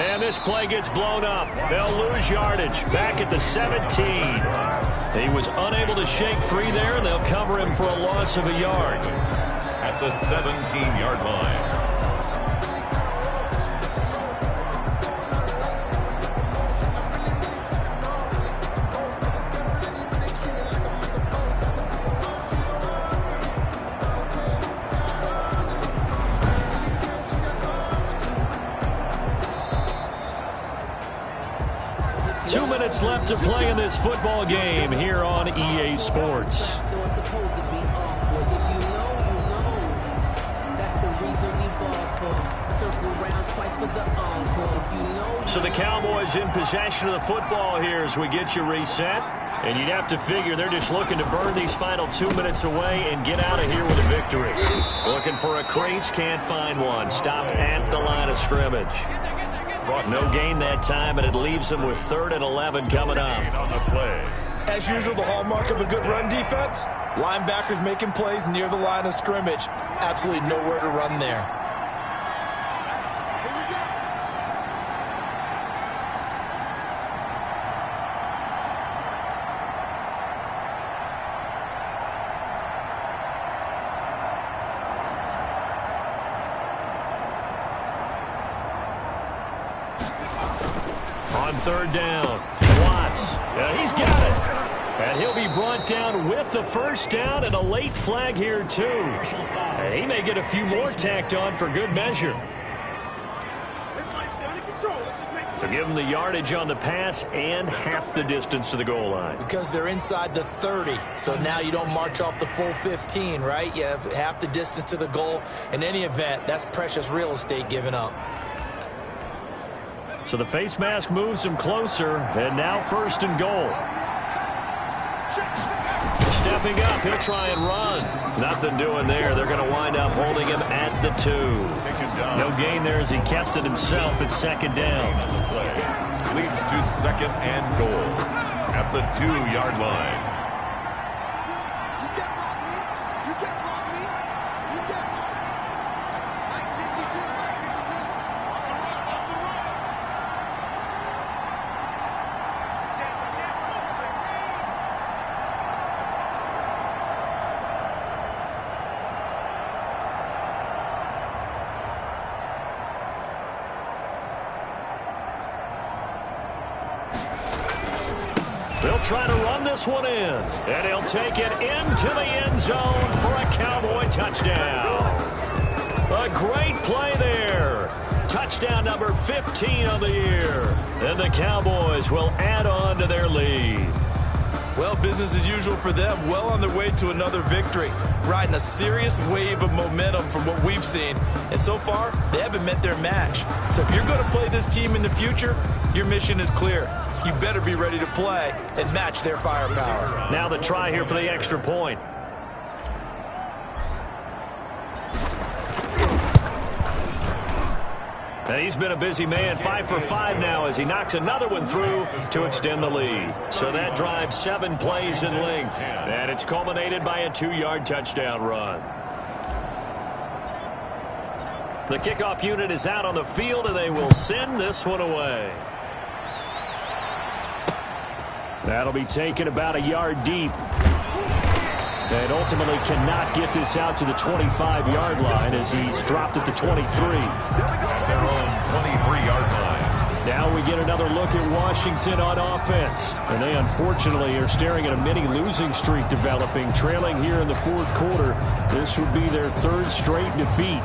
B: And this play gets blown up. They'll lose yardage back at the 17. He was unable to shake free there, and they'll cover him for a loss of a yard.
A: At the 17-yard line.
B: 2 minutes left to play in this football game here on EA Sports. So the Cowboys in possession of the football here as we get you reset. And you'd have to figure they're just looking to burn these final 2 minutes away and get out of here with a victory. Looking for a crease, can't find one. Stopped at the line of scrimmage. No gain that time, and it leaves them with 3rd and 11 coming up.
C: As usual, the hallmark of a good run defense, linebackers making plays near the line of scrimmage. Absolutely nowhere to run there.
B: On 3rd down, Watts. He's got it. And he'll be brought down with the first down and a late flag here, too. And he may get a few more tacked on for good measure. So give them the yardage on the pass and half the distance to the goal line.
C: Because they're inside the 30, so now you don't march off the full 15, right? You have half the distance to the goal. In any event, that's precious real estate given up.
B: So the face mask moves him closer, and now first and goal. Stepping up, he'll try and run. Nothing doing there. They're going to wind up holding him at the 2. No gain there as he kept it himself at second down.
A: Leads to second and goal at the 2-yard line.
B: They'll try to run this one in, and he'll take it into the end zone for a Cowboy touchdown. A great play there. Touchdown number 15 of the year. And the Cowboys will add on to their lead.
C: Well, business as usual for them. Well on their way to another victory. Riding a serious wave of momentum from what we've seen. And so far, they haven't met their match. So if you're going to play this team in the future, your mission is clear. You better be ready to play and match their firepower.
B: Now the try here for the extra point. And he's been a busy man, 5 for 5 now as he knocks another one through to extend the lead. So that drives 7 plays in length. And it's culminated by a 2-yard touchdown run. The kickoff unit is out on the field, and they will send this one away. That'll be taken about a yard deep. And ultimately cannot get this out to the 25-yard line as he's dropped at the 23.
A: At their own 23-yard line.
B: Now we get another look at Washington on offense. And they unfortunately are staring at a mini losing streak developing, trailing here in the fourth quarter. This would be their 3rd straight defeat.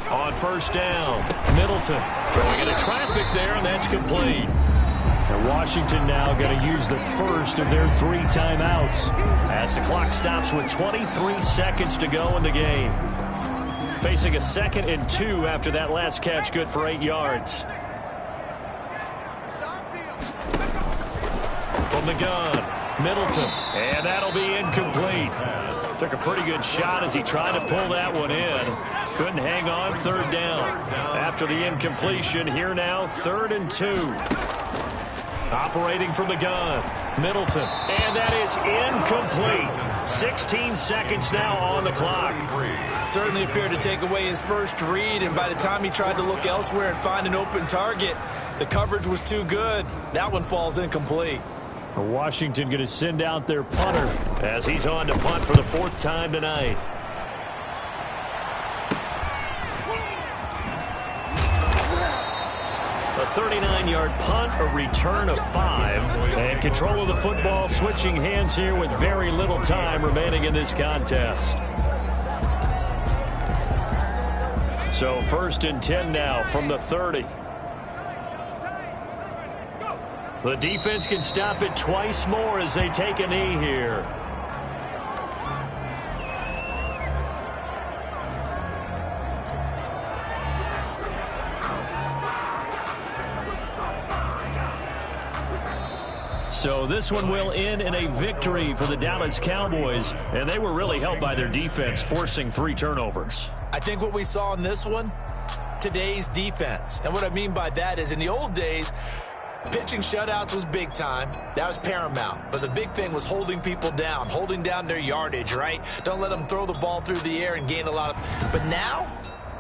B: On first down, Middleton throwing into traffic there, and that's complete. And Washington now going to use the first of their 3 timeouts as the clock stops with 23 seconds to go in the game. Facing a 2nd and 2 after that last catch, good for 8 yards. From the gun, Middleton, and that'll be incomplete. Took a pretty good shot as he tried to pull that one in. Couldn't hang on, 3rd down. After the incompletion, here now, 3rd and 2. Operating from the gun, Middleton, and that is incomplete. 16 seconds now on the clock.
C: Certainly appeared to take away his first read, and by the time he tried to look elsewhere and find an open target, the coverage was too good. That one falls incomplete.
B: Washington going to send out their punter as he's on to punt for the 4th time tonight. A 39-yard punt, a return of 5, and control of the football switching hands here with very little time remaining in this contest. So 1st and 10 now from the 30. The defense can stop it twice more as they take a knee here. So this one will end in a victory for the Dallas Cowboys, and they were really helped by their defense, forcing 3 turnovers.
C: I think what we saw in this one, today's defense. And what I mean by that is in the old days, pitching shutouts was big time. That was paramount. But the big thing was holding people down, holding down their yardage, right? Don't let them throw the ball through the air and gain a lot of... But now,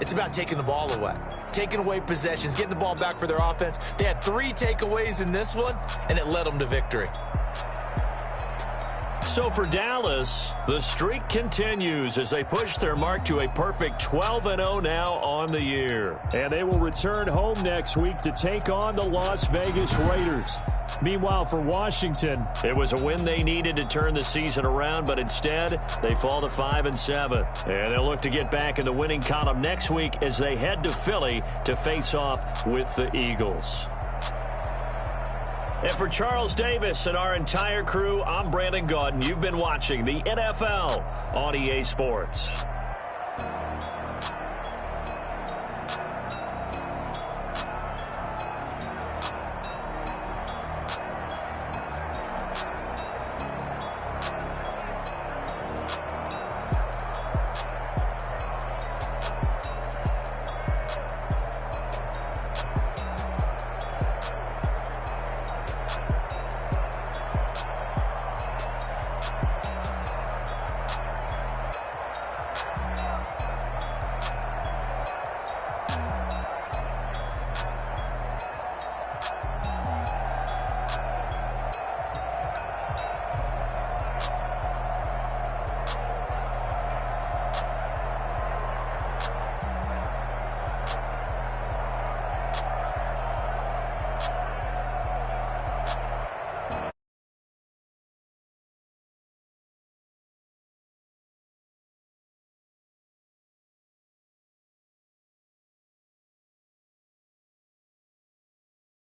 C: it's about taking the ball away. Taking away possessions, getting the ball back for their offense. They had 3 takeaways in this one, and it led them to victory.
B: So for Dallas, the streak continues as they push their mark to a perfect 12-0 now on the year.
G: And they will return home next week to take on the Las Vegas Raiders. Meanwhile, for Washington,
B: it was a win they needed to turn the season around, but instead they fall to 5-7. And they'll look to get back in the winning column next week as they head to Philly to face off with the Eagles. And for Charles Davis and our entire crew, I'm Brandon Gaudin. You've been watching the NFL on EA Sports.